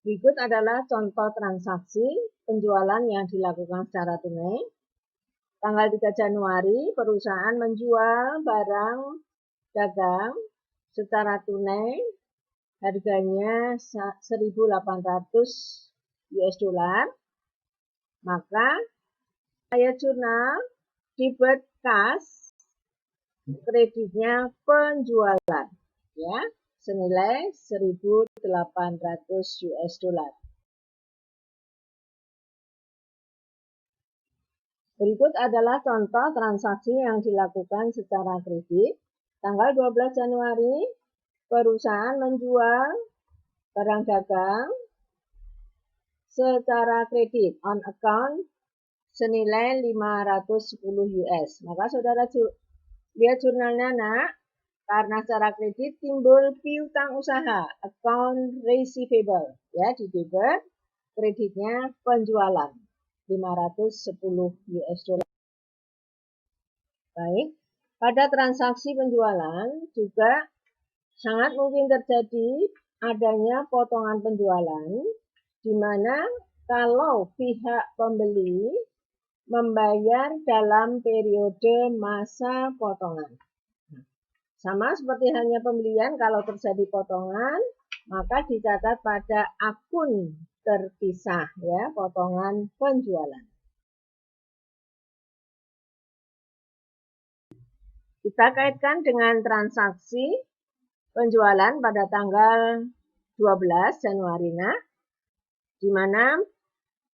Berikut adalah contoh transaksi penjualan yang dilakukan secara tunai. Tanggal 3 Januari, perusahaan menjual barang dagang secara tunai, harganya 1.800 US dollar. Maka ayat jurnal debit kas, kreditnya penjualan, ya, senilai 1.800 US dollar. Berikut adalah contoh transaksi yang dilakukan secara kredit. Tanggal 12 Januari, perusahaan menjual barang dagang secara kredit on account senilai 510 US. Maka saudara lihat jurnalnya, nak. Karena secara kredit timbul piutang usaha, account receivable, ya, di debit, kreditnya penjualan 510 US dollar. Baik, pada transaksi penjualan juga sangat mungkin terjadi adanya potongan penjualan, di mana kalau pihak pembeli membayar dalam periode masa potongan. Sama seperti halnya pembelian, kalau terjadi potongan, maka dicatat pada akun terpisah, ya, potongan penjualan. Kita kaitkan dengan transaksi penjualan pada tanggal 12 Januari, di mana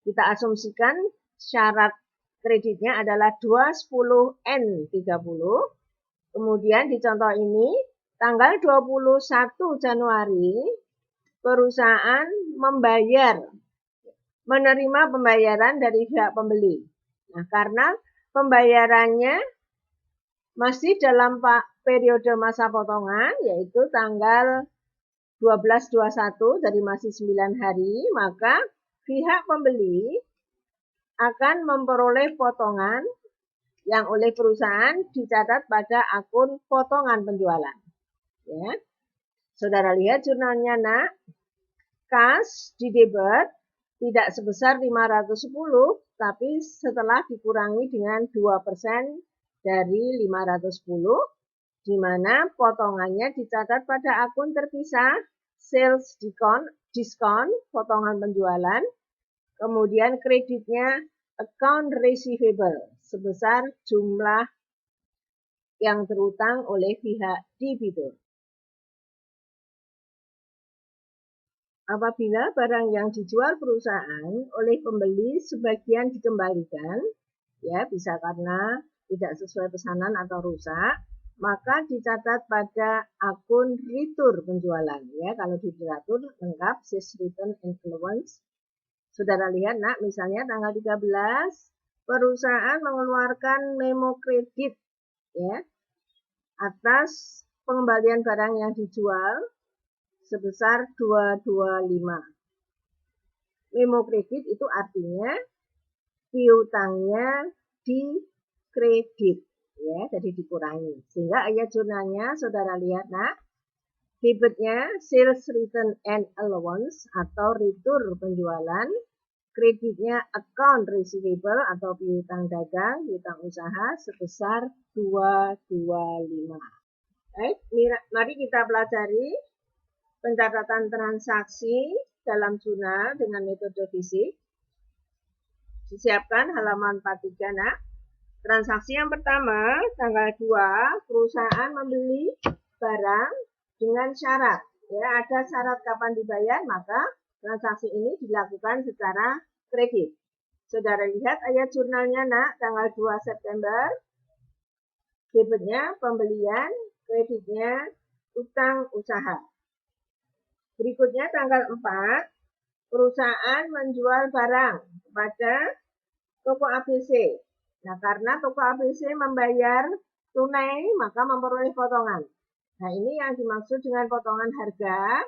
kita asumsikan syarat kreditnya adalah 210N30. Kemudian di contoh ini, tanggal 21 Januari, perusahaan menerima pembayaran dari pihak pembeli. Nah, karena pembayarannya masih dalam periode masa potongan, yaitu tanggal 12/21, jadi masih 9 hari, maka pihak pembeli akan memperoleh potongan yang oleh perusahaan dicatat pada akun potongan penjualan. Ya. Saudara lihat jurnalnya, nak. Kas di debit tidak sebesar 510, tapi setelah dikurangi dengan 2% dari 510, di mana potongannya dicatat pada akun terpisah, sales diskon, potongan penjualan, kemudian kreditnya account receivable, sebesar jumlah yang terutang oleh pihak debitur. Apabila barang yang dijual perusahaan oleh pembeli sebagian dikembalikan, ya, bisa karena tidak sesuai pesanan atau rusak, maka dicatat pada akun retur penjualan, ya. Kalau di literatur lengkap sales return and allowance. Saudara lihat, nak, misalnya tanggal 13 perusahaan mengeluarkan memo kredit, ya, atas pengembalian barang yang dijual sebesar 225. Memo kredit itu artinya piutangnya di kredit, ya, jadi dikurangi. Sehingga ayat jurnalnya saudara lihat, nak, debitnya sales return and allowance atau retur penjualan, kreditnya account receivable atau piutang dagang, piutang usaha sebesar 225. Baik, mari kita pelajari pencatatan transaksi dalam jurnal dengan metode fisik. Disiapkan halaman 43, nak. Transaksi yang pertama, tanggal 2, perusahaan membeli barang dengan syarat. Ya, ada syarat kapan dibayar, maka transaksi ini dilakukan secara kredit. Saudara lihat ayat jurnalnya, nak, tanggal 2 September, debitnya pembelian, kreditnya utang usaha. Berikutnya tanggal 4, perusahaan menjual barang kepada toko ABC. Nah, karena toko ABC membayar tunai, maka memperoleh potongan. Nah, ini yang dimaksud dengan potongan harga,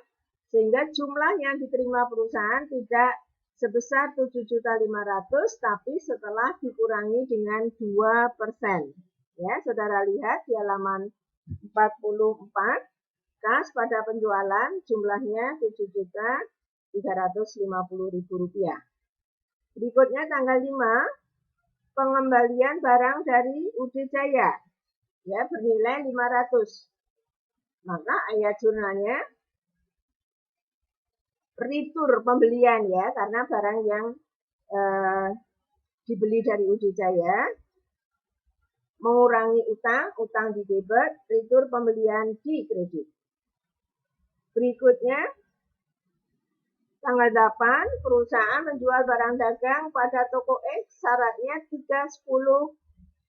sehingga jumlah yang diterima perusahaan tidak sebesar 7.500.000, tapi setelah dikurangi dengan 2%. Ya, saudara lihat di halaman 44, kas pada penjualan jumlahnya 7 Rp350.000. Berikutnya tanggal 5, pengembalian barang dari UD Jaya, ya, bernilai 500. Maka ayat jurnalnya retur pembelian, ya, karena barang yang dibeli dari UD Jaya mengurangi utang di debit, retur pembelian di kredit. Berikutnya tanggal 8, perusahaan menjual barang dagang pada toko X, syaratnya 310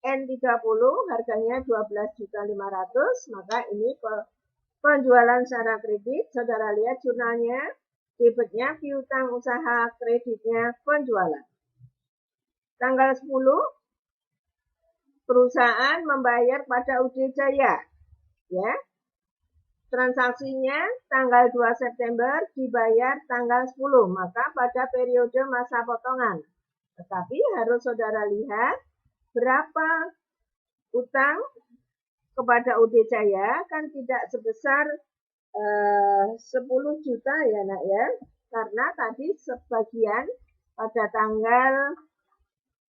N30, harganya 12.500.000, maka ini penjualan secara kredit. Saudara lihat jurnalnya, debitnya piutang usaha, kreditnya penjualan. Tanggal 10, perusahaan membayar pada UD Jaya, ya. Transaksinya tanggal 2 September dibayar tanggal 10, maka pada periode masa potongan. Tetapi harus saudara lihat berapa utang kepada UD Jaya, kan tidak sebesar 10 juta, ya nak, ya, karena tadi sebagian pada tanggal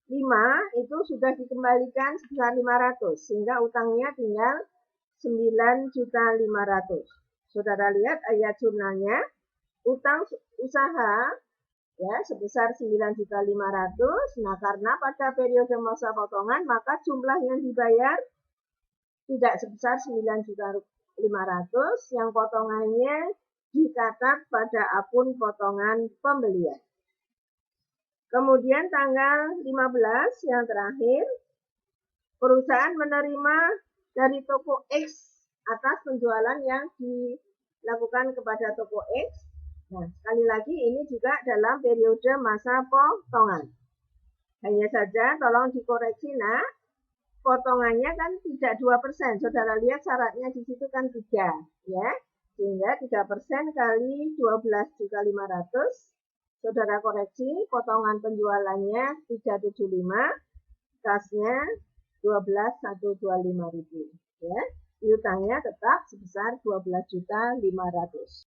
5 itu sudah dikembalikan sebesar 500, sehingga utangnya tinggal 9.500.000. Saudara lihat ayat jurnalnya, utang usaha, ya, sebesar 9.500.000. Nah, karena pada periode masa potongan, maka jumlah yang dibayar tidak sebesar 9.500.000, yang potongannya dicatat pada akun potongan pembelian. Kemudian tanggal 15 yang terakhir, perusahaan menerima dari toko X atas penjualan yang dilakukan kepada toko X. Nah, sekali lagi ini juga dalam periode masa potongan. Hanya saja tolong dikoreksi, nak, potongannya kan tidak 2%. Saudara lihat syaratnya di situ kan 3, ya. Sehingga 3% kali 12.500.000. Saudara koreksi, potongan penjualannya 375, kasnya 12.125.000, ya. Piutangnya tetap sebesar 12.500.000.